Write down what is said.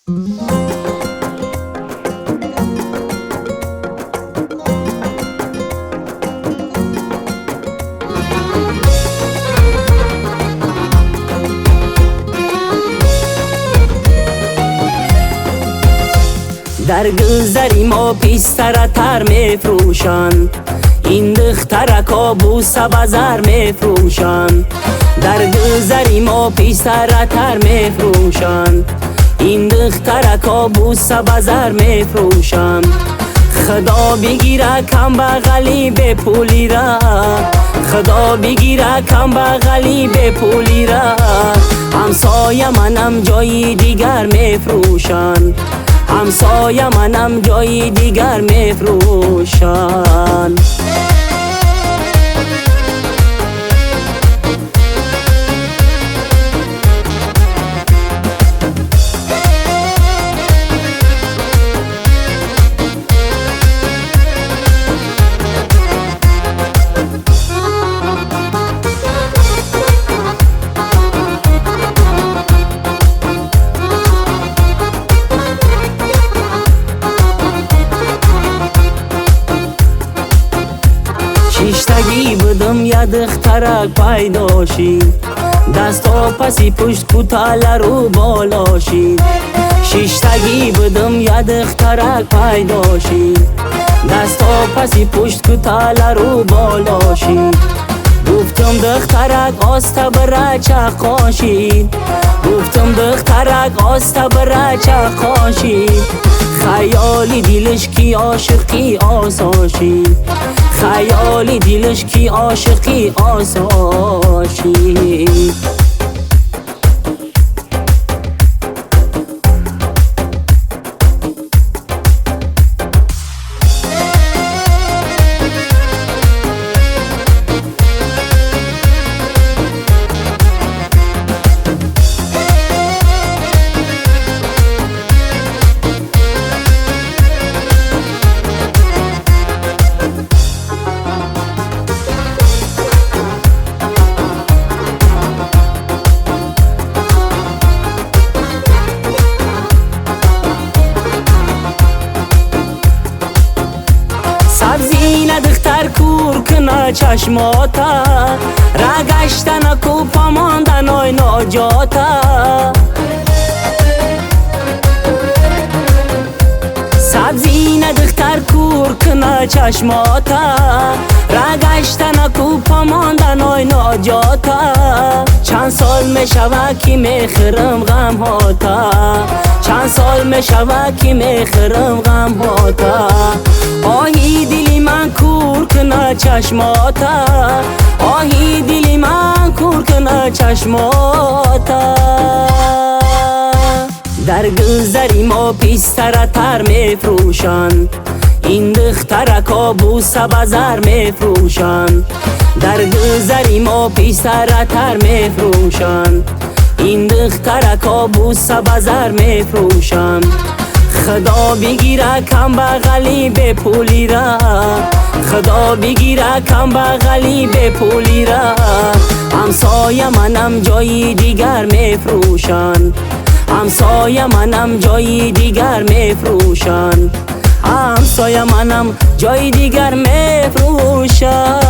در گذری ما پیستر تر میفروشن، این دختر کابوس بازار میفروشن. در گذری ما پیستر تر میفروشن، این دختر کابوس بازار میفروشن. خدا بگیره کم بغلی به پولی را، خدا بگیره کم بغلی به پولی را. همسایه منم جای دیگر میفروشن، همسایه منم جای دیگر میفروشن. شیشتگی بدم یا دخترک پیدا شید، دستا پسی پشت کوتال رو بالا شید. شیشتگی بدم یا دخترک پیدا شید، دستا پسی پشت کوتال رو بالا شید. گفتم دخترک آستا برا چقاشید، گفتم دخترک آستا برا چقاشید. خیالی دیلش کی عاشقی آساشید، خیالی دیلش کی عاشقی آساشید. سبزی ندختر کور کنه چشماتا، رگشتن کوپا ماندن آی ناجاتا. سبزی ندختر کور کنه چشماتا، رگشتن کوپا ماندن آی ناجاتا. چند سال میشوه که میخرم غم هاتا، چند سال میشوه که میخرم غم هاتا. آهی دلی من کور کنه چشماتا، آهی دلی من کور کنه چشماتا. در گذری ما پیستر تر میفروشن، این دختر کابوس بازار میفروشن. در گذری ما پیستر تر میفروشن، این دختر کابوس بازار میفروشن. خدا بگیره کم بغلی به پولی را، خدا بگیره کم بغلی به پولی را. همسایه منم جای دیگر میفروشن، همسایه منم جای دیگر میفروشن، همسایه منم جای دیگر میفروشن.